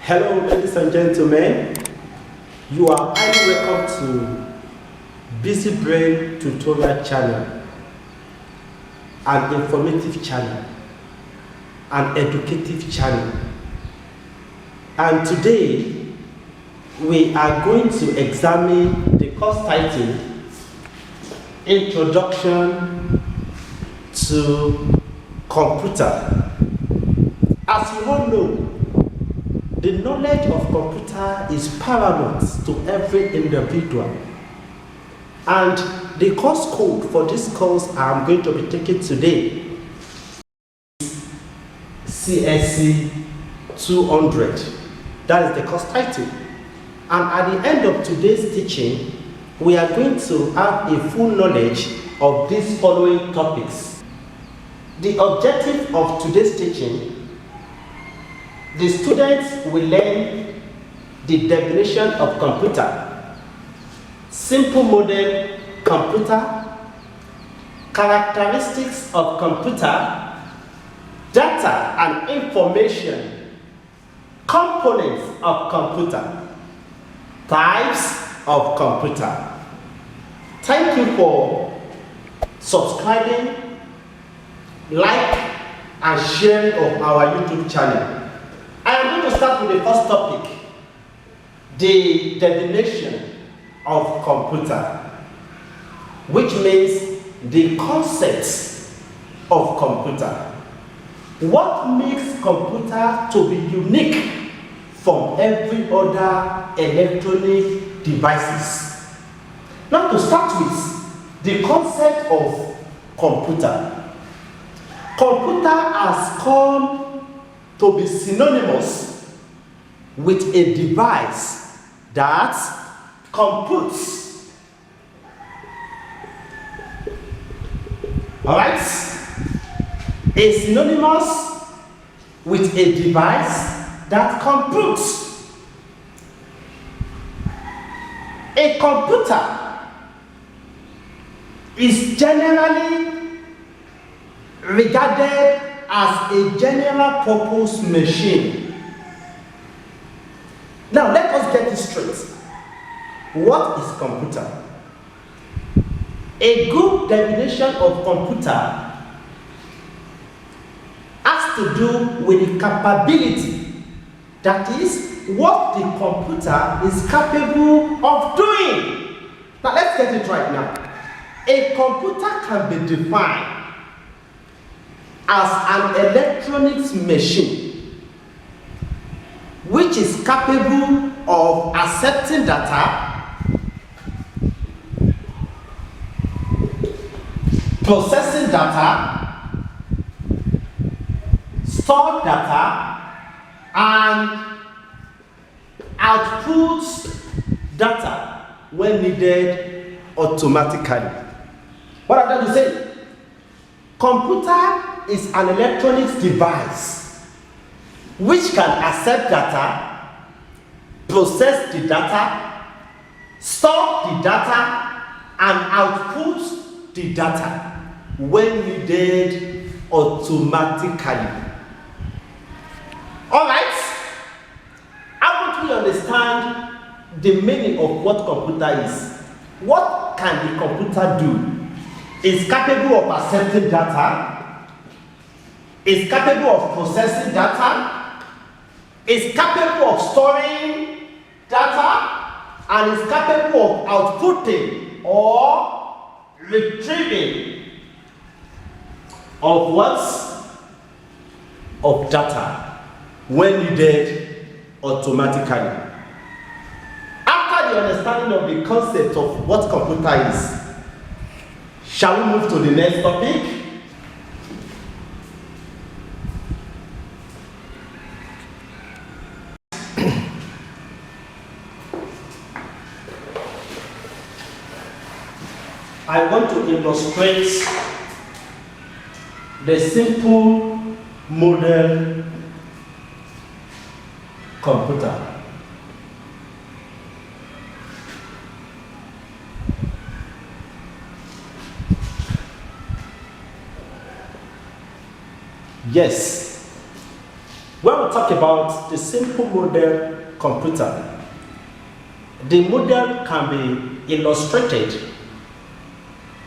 Hello, ladies and gentlemen. You are highly welcome to Busy Brain Tutorial Channel, an informative channel, an educative channel. And today, we are going to examine the course title, Introduction to Computer. As you all know, the knowledge of computer is paramount to every individual. And the course code for this course I'm going to be taking today is CSC 200. That is the course title. And at the end of today's teaching, we are going to have a full knowledge of these following topics. The objective of today's teaching: the students will learn the definition of computer, simple model computer, characteristics of computer, data and information, components of computer, types of computer. Thank you for subscribing, like, and sharing of our YouTube channel. I am going to start with the first topic, the definition of computer, which means the concepts of computer. What makes computer to be unique from every other electronic devices? Now, to start with, the concept of computer. Computer has come to be synonymous with a device that computes. Alright? Is synonymous with a device that computes. A computer is generally regarded as a general purpose machine. Now let us get this straight. What is computer? A good definition of computer has to do with the capability, that is, what the computer is capable of doing. Now let's get it right now. A computer can be defined as an electronics machine which is capable of accepting data, processing data, store data, and outputs data when needed automatically. What I'm trying to say? Computer is an electronics device which can accept data, process the data, store the data, and output the data when needed automatically. Alright? How would we understand the meaning of what computer is? What can the computer do? It's capable of accepting data, is capable of processing data, is capable of storing data, and is capable of outputting or retrieving of what? Of data when needed automatically. After the understanding of the concept of what computer is, shall we move to the next topic? I want to illustrate the simple model computer. Yes, When we talk about the simple model computer, the model can be illustrated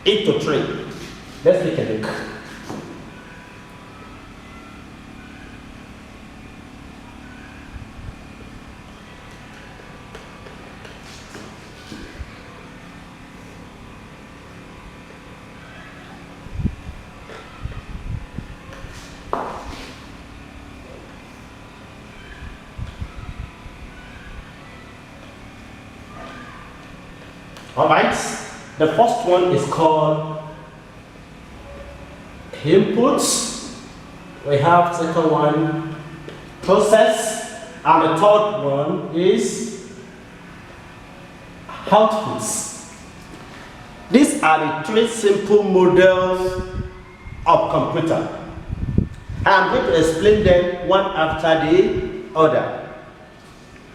into three. Let's take a look. All right, the first one is called inputs. We have second one, process, and the third one is outputs. These are the three simple models of computer. I'm going to explain them one after the other.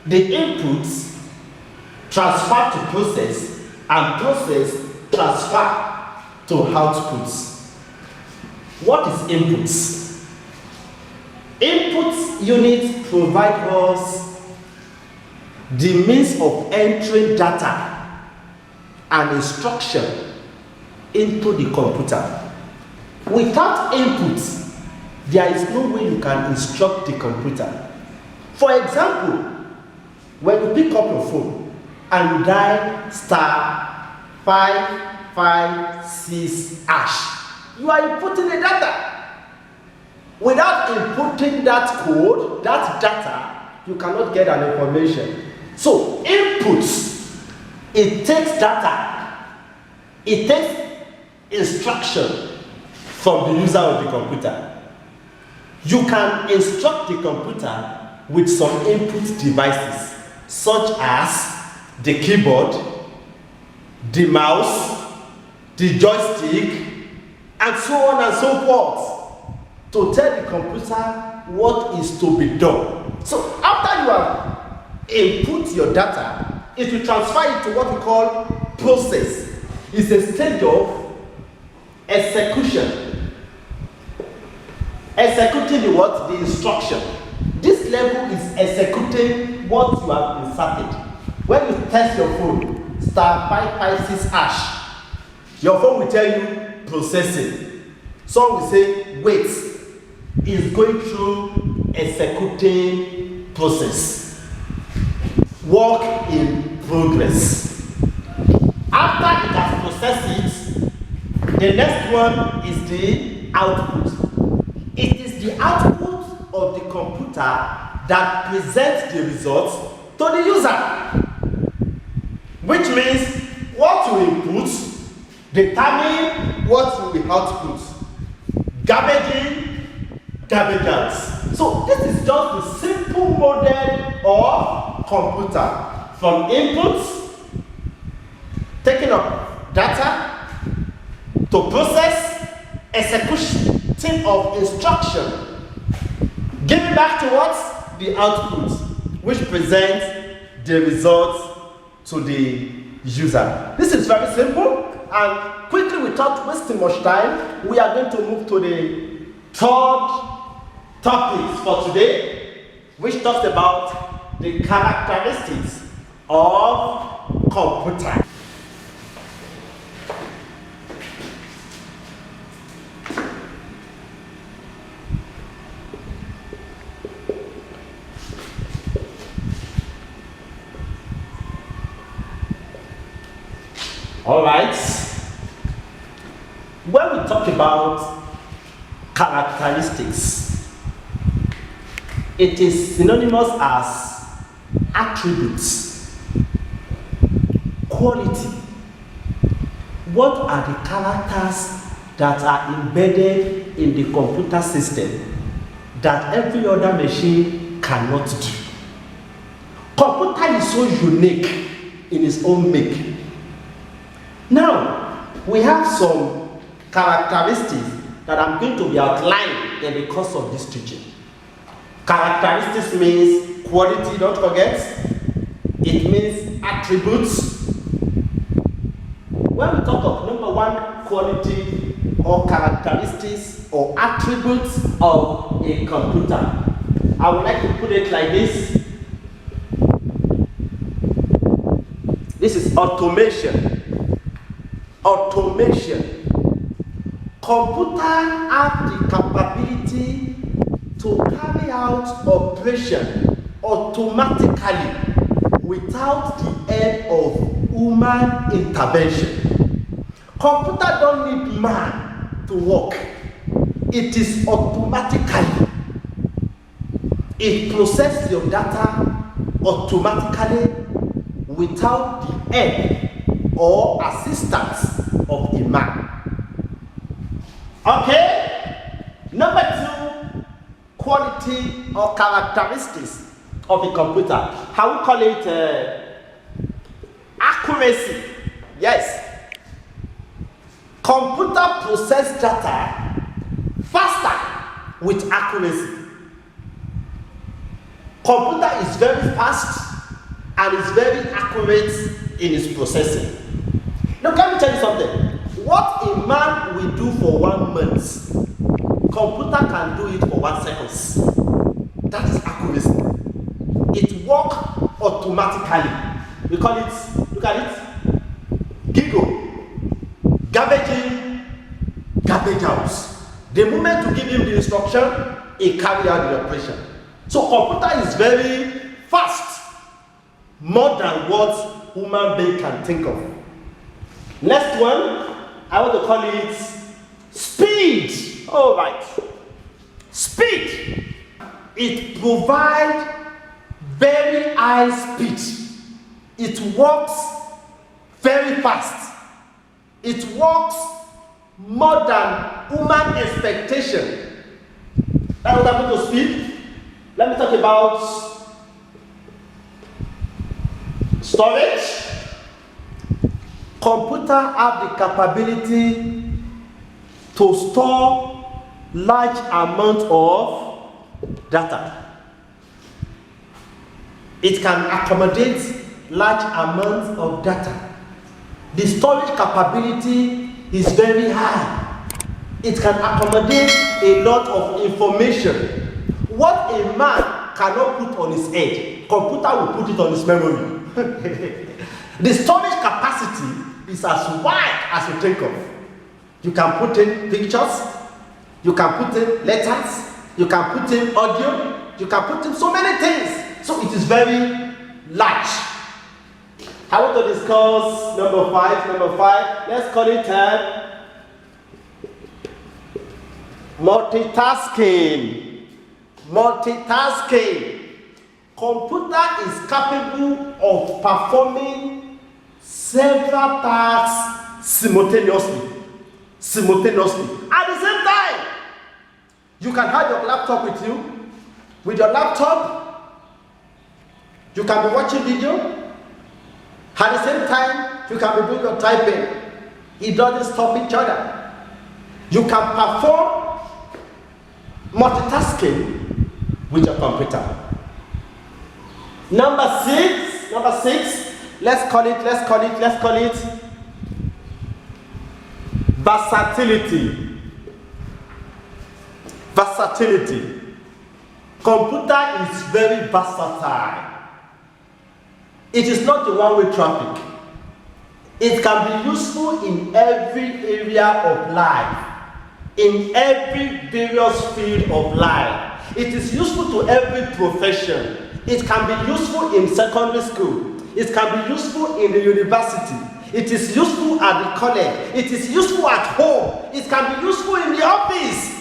The inputs transfer to process, and process transfer to outputs. What is inputs? Inputs units provide us the means of entering data and instruction into the computer. Without inputs, there is no way you can instruct the computer. For example, when you pick up your phone and you dial *556#, you are inputting the data. Without inputting that code, that data, you cannot get an information. So inputs, it takes data, it takes instruction from the user of the computer. You can instruct the computer with some input devices, such as the keyboard, the mouse, the joystick, and so on and so forth, to tell the computer what is to be done. So after you have input your data, it will transfer it to what we call process. It's a stage of execution. Executing the what? The instruction. This level is executing what you have inserted. When you test your phone, *556#, your phone will tell you processing. Some will say, wait, it's going through executing process. Work in progress. After it has processed it, the next one is the output. It is the output of the computer that presents the results to the user. Which means what you input determine what will be output. Garbage in, garbage out. So this is just the simple model of computer. From inputs, taking up data, to process, execution of instruction, giving back to what? The output, which presents the results to the user. This is very simple, and quickly, without wasting much time, we are going to move to the third topic for today, which talks about the characteristics of computer. All right. When we talk about characteristics, it is synonymous as attributes, quality. What are the characters that are embedded in the computer system that every other machine cannot do? Computer is so unique in its own make. Now, we have some characteristics that I'm going to be outlining in the course of this teaching. Characteristics means quality, don't forget. It means attributes. When we talk of number one, quality or characteristics or attributes of a computer, I would like to put it like this. This is automation. Automation. Computer have the capability to carry out operation automatically without the help of human intervention. Computer don't need man to work. It is automatically. It processes your data automatically without the help or assistance of a man. Okay? Number 2, quality or characteristics of the computer. How we call it accuracy. Yes. Computer process data faster with accuracy. Computer is very fast and is very accurate in its processing. Now, let me tell you something. What a man will do for 1 month, computer can do it for 1 second. That is accuracy. It works automatically. We call it, look at it, giggle, garbage in, garbage out. The moment you give him the instruction, he carry out the operation. So computer is very fast, more than what human being can think of. Next one, I want to call it speed. All right. Speed. It provides very high speed. It works very fast. It works more than human expectation. That's what happened to speed. Let me talk about storage. Computer have the capability to store large amount of data. It can accommodate large amounts of data. The storage capability is very high. It can accommodate a lot of information. What a man cannot put on his head, computer will put it on his memory. The storage capacity is as wide as you think of. You can put in pictures, you can put in letters, you can put in audio, you can put in so many things. So it is very large. I want to discuss number 5. Let's call it multitasking. Multitasking. Computer is capable of performing several tasks simultaneously. At the same time, you can have your laptop with you. With your laptop, you can be watching video. At the same time, you can be doing your typing. It doesn't stop each other. You can perform multitasking with your computer. Number six, let's call it versatility. Computer is very versatile. It is not a one-way traffic. It can be useful in every area of life, in every various field of life. It is useful to every profession. It can be useful in secondary school. It can be useful in the university. It is useful at the college. It is useful at home. It can be useful in the office.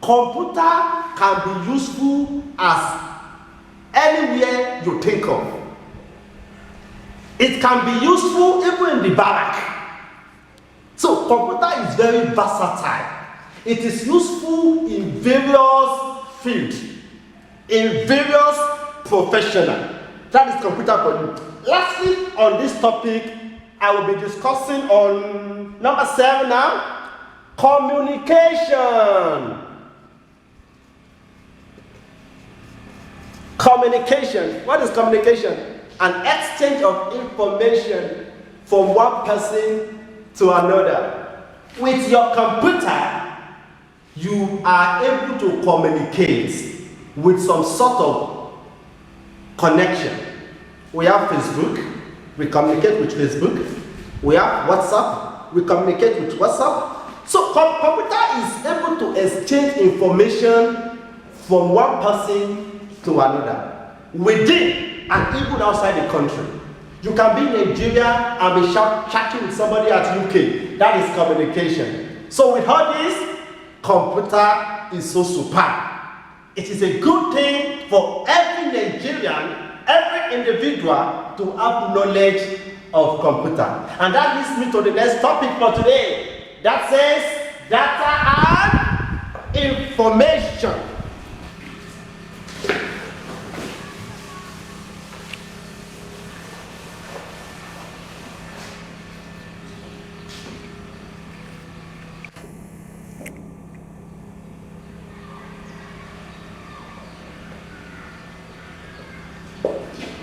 Computer can be useful as anywhere you think of. It can be useful even in the barrack. So computer is very versatile. It is useful in various fields, in various professional. That is computer for you. Lastly, on this topic, I will be discussing on number 7 now, communication. Communication. What is communication? An exchange of information from one person to another. With your computer, you are able to communicate. with some sort of connection. We have Facebook, we communicate with Facebook. We have WhatsApp, we communicate with WhatsApp. So computer is able to exchange information from one person to another, within and even outside the country. You can be in Nigeria and be chatting with somebody at UK. That is communication. So with all this, computer is so superb. It is a good thing for every Nigerian, every individual to have knowledge of computer. And that leads me to the next topic for today. That says data and information.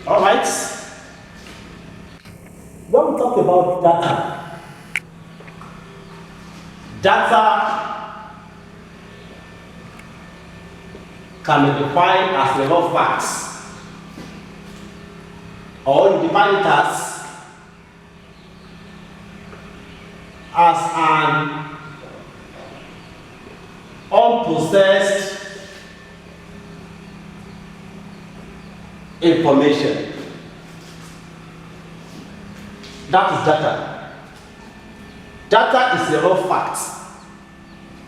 All right. When we talk about data can be defined as the raw facts, or you define it as an unprocessed information. That is data. Data is a raw fact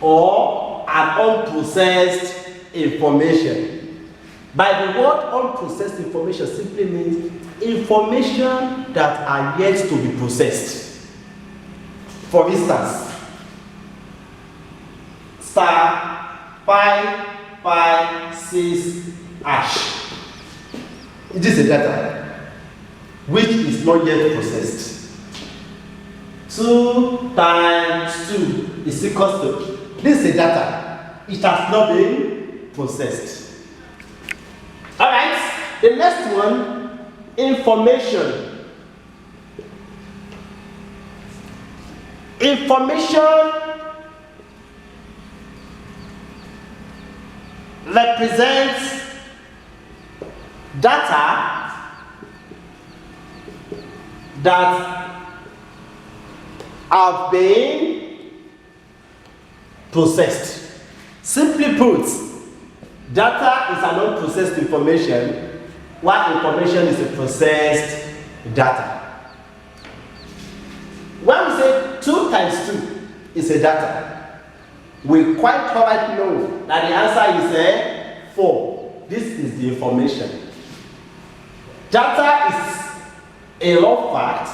or an unprocessed information. By the word unprocessed information simply means information that are yet to be processed. For instance, *556#. It is a data which is not yet processed. 2 times 2 is equal to, this is a data, it has not been processed. Alright, the next one, information. Information represents data that have been processed. Simply put, data is an unprocessed information, while information is a processed data. When we say 2 times 2 is a data, we quite correctly know that the answer is 4. This is the information. Data is a raw fact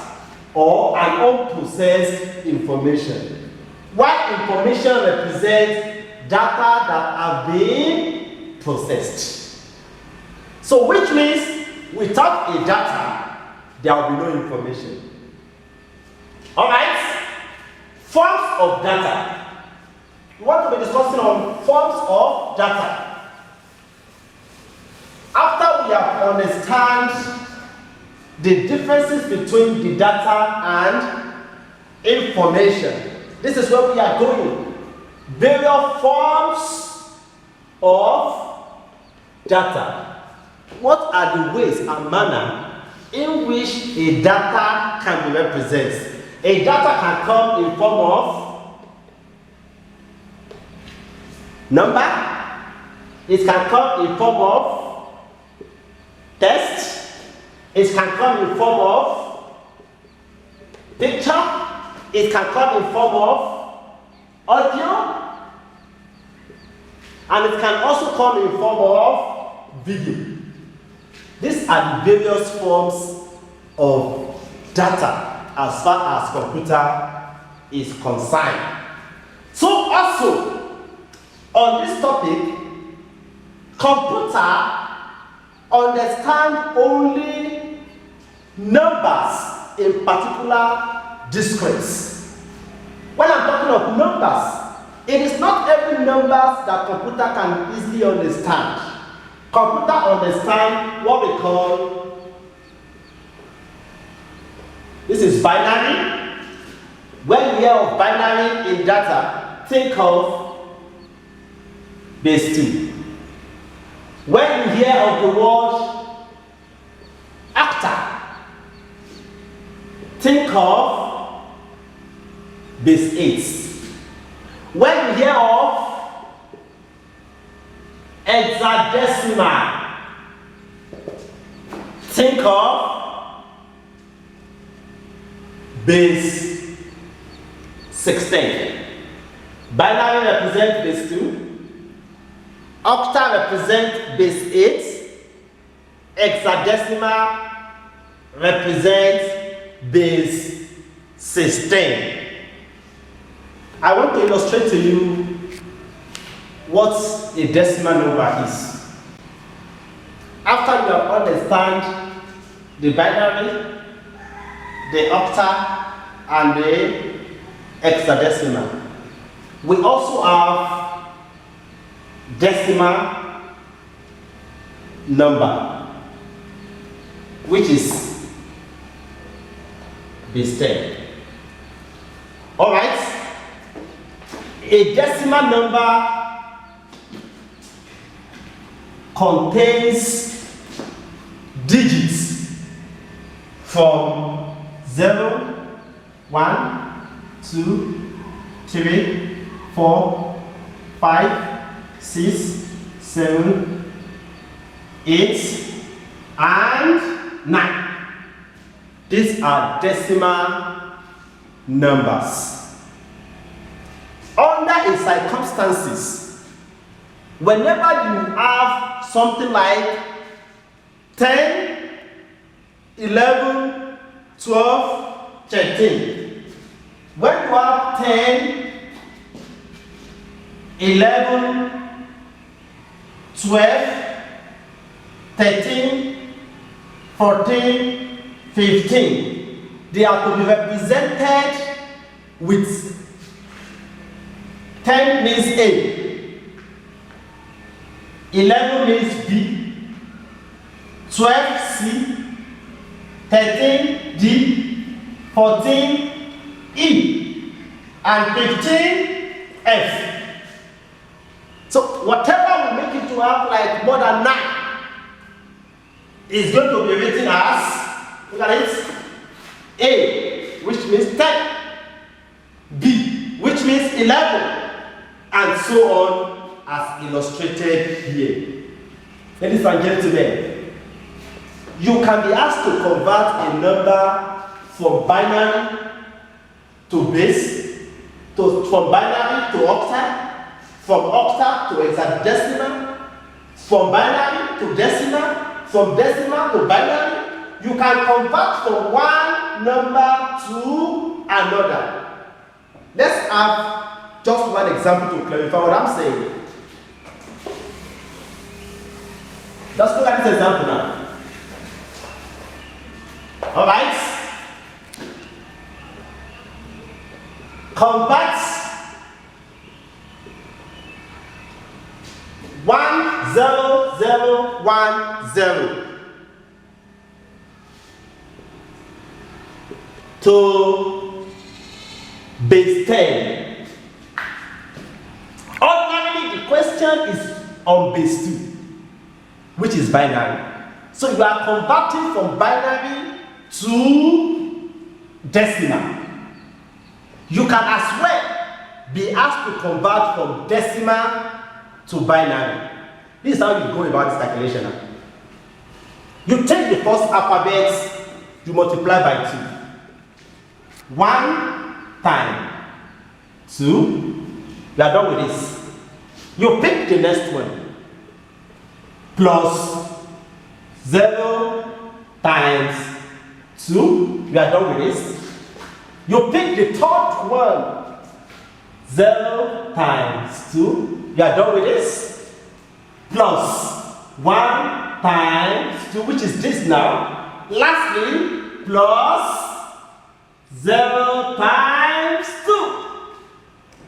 or an unprocessed information, while information represents data that have been processed. So which means without a data, there will be no information. Alright? Forms of data. We want to be discussing on forms of data. After we have understand the differences between the data and information, this is where we are going. Various forms of data. What are the ways and manner in which a data can be represented? A data can come in form of number. It can come in form of text. It can come in form of picture. It can come in form of audio. And it can also come in form of video. These are the various forms of data as far as computer is concerned. So also, on this topic, computer understand only numbers in particular discretes. When I'm talking of numbers, it is not every number that computer can easily understand. Computer understand what we call, this is binary. When you hear of binary in data, think of base 2. When you hear of the word octa, think of base 8. When you hear of hexadecimal, think of base 16. Binary represents base 2. Octa represents base 8. Hexadecimal represents base 16. I want to illustrate to you what a decimal number is. After you have understand the binary, the octa, and the hexadecimal, we also have decimal number, which is base 10. All right? A decimal number contains digits from 0, 1, 2, 3, 4, 5, 6, 7, 8, and 9. These are decimal numbers. Under a circumstances, whenever you have something like 10, 11, 12, 13, when you have 10, 11, 12, 13, 14, 15, they are to be represented with 10 means A, 11 means B, 12 C, 13 D, 14 E, and 15 F. So whatever will make it to have like more than 9 is going to be written as, look at it, A, which means 10, B, which means 11, and so on as illustrated here. Ladies and gentlemen, you can be asked to convert a number from binary to base, from binary to octa, from octa to hexadecimal, from binary to decimal, from decimal to binary. You can convert from one number to another. Let's have just one example to clarify what I'm saying. Let's look at this example now. All right. Convert 10010 to base 10. Ordinarily, the question is on base 2, which is binary. So you are converting from binary to decimal. You can as well be asked to convert from decimal to binary. This is how you go about this calculation now. You take the first alphabet, you multiply by 2. 1 times 2, you are done with this. You pick the next one, plus 0 times 2, you are done with this. You pick the third one, 0 times 2, you are done with this, plus 1 times 2, which is this now. Lastly, plus 0 times 2.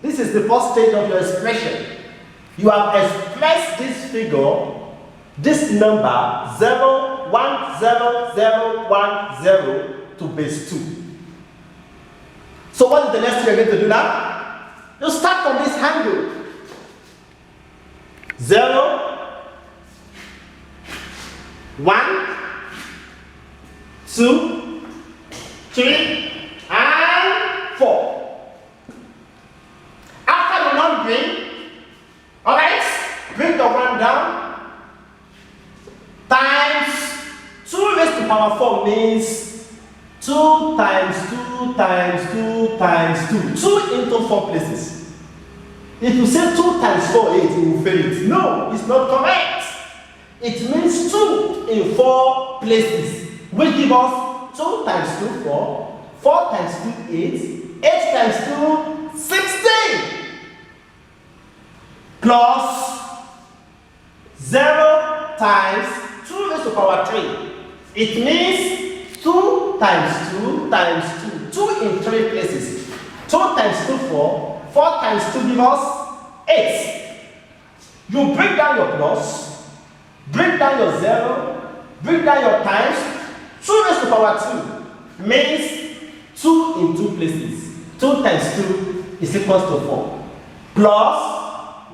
This is the first stage of your expression. You have expressed this figure, this number 0, 1, 0, 0, 1, 0 to base 2. So what is the next thing you're going to do now? You start from this angle. 0, 1, 2, 3, and 4. After the numbering, alright, bring the 1 down, times 2 raised to power 4 means 2 times 2 times 2 times 2. 2 into 4 places. If you say 2 times 4, 8, you will fail it. No, it's not correct. It means 2 in 4 places, which give us 2 times 2, 4, 4 times 2, 8, 8 times 2, 16, plus 0 times 2 raised to power 3. It means 2 times 2 times 2, 2 in 3 places. 2 times 2, 4, 4 times 2 give us 8. You break down your plus, break down your 0, break down your times. 2 raised to power 2 means 2 in 2 places. 2 times 2 is equals to 4. Plus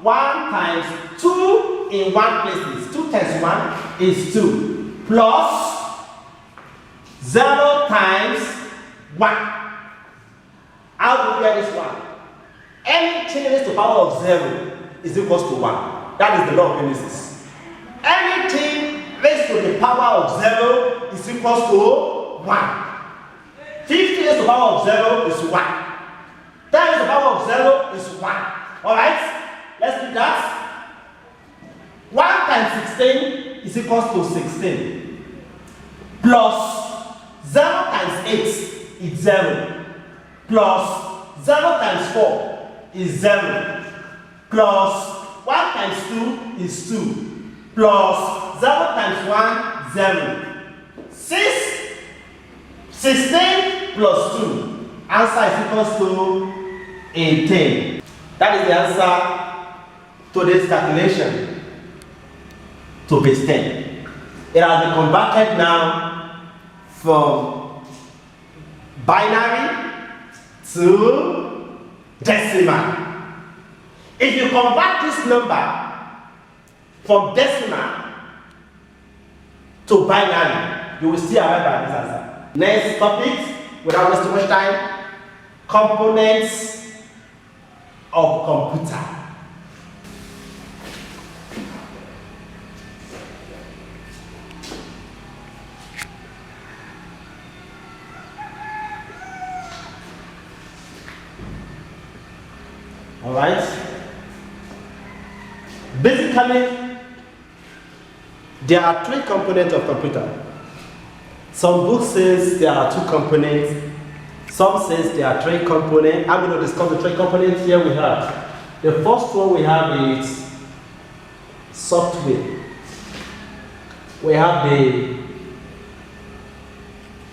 1 times 2 in 1 places. 2 times 1 is 2. Plus 0 times 1. How do we get this one? Anything raised to the power of 0 is equals to 1. That is the law of Genesis. Anything raised to the power of 0 is equals to 1. 50 raised to the power of 0 is 1. 10 raised to the power of 0 is 1. Alright? Let's do that. 1 times 16 is equals to 16. Plus 0 times 8 is 0. Plus 0 times 4 is 0. Plus 1 times 2 is 2. Plus 0 times 1, 0. 6, 16 plus 2. Answer is equals to 18. That is the answer to this calculation to base 10. It has been converted now from binary to decimal. If you convert this number from decimal to binary, you will still arrive at this answer. Next topic, without wasting much time, components of computer. All right. Basically, there are 3 components of computer. Some books says there are 2 components. Some says there are 3 components. I'm going to discuss the 3 components here we have. The first one we have is software. We have the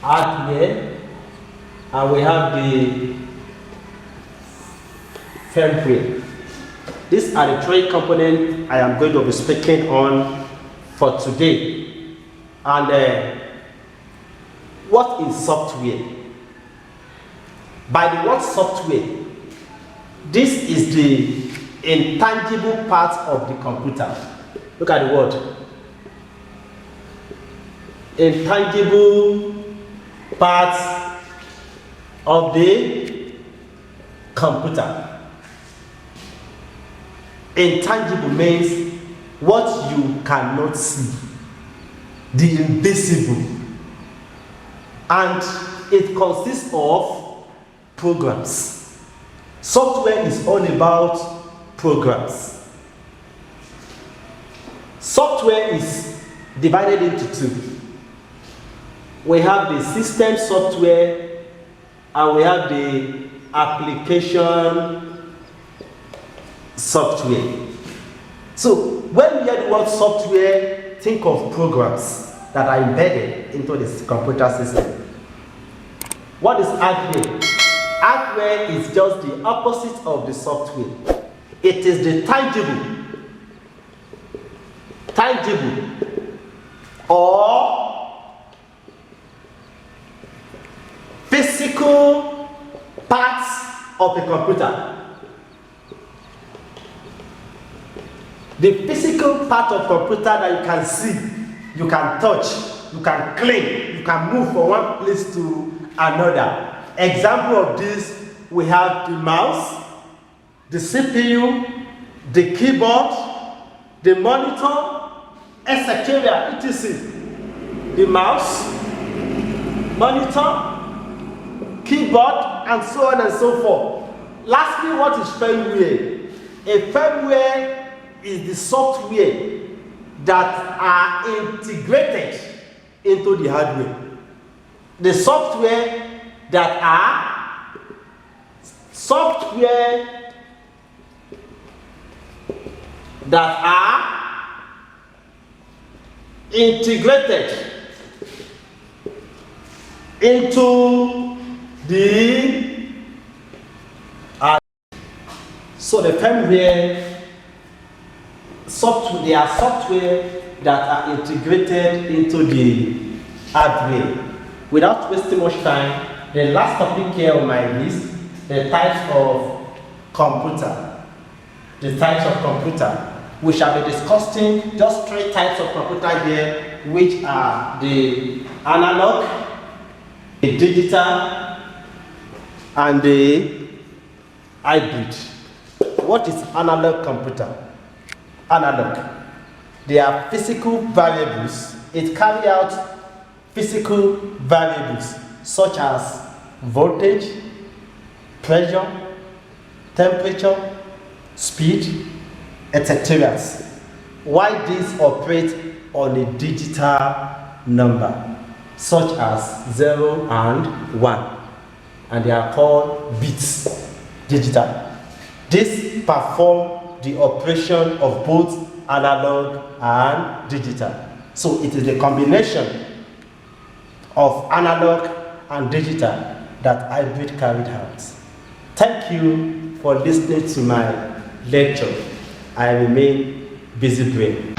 hardware and we have the firmware. These are the 3 components I am going to be speaking on for today. And what is software? By the word software, this is the intangible part of the computer. Look at the word. Intangible part of the computer. Intangible means what you cannot see, the invisible, and it consists of programs. Software is all about programs. Software is divided into 2. We have the system software and we have the application software. So when you hear the word software, think of programs that are embedded into this computer system. What is hardware? Hardware is just the opposite of the software. It is the tangible or physical parts of a computer. The physical part of computer that you can see you can touch, you can clean, you can move from one place to another. Example of this, we have the mouse, the CPU, the keyboard, the monitor, etc. etc. The mouse, monitor, keyboard, and so on and so forth. Lastly, what is firmware? A firmware is the software that are integrated into the hardware. The software that are integrated into the so the firmware software, they are software that are integrated into the hardware. Without wasting much time, the last topic here on my list, the types of computer. The types of computer. We shall be discussing just 3 types of computer here, which are the analog, the digital, and the hybrid. What is analog computer? Analog. They are physical variables. It carries out physical variables such as voltage, pressure, temperature, speed, etc. Why these operate on a digital number such as 0 and 1, and they are called bits. Digital. This perform the operation of both analog and digital. So it is the combination of analog and digital that hybrid carried out. Thank you for listening to my lecture. I remain Busy Brain.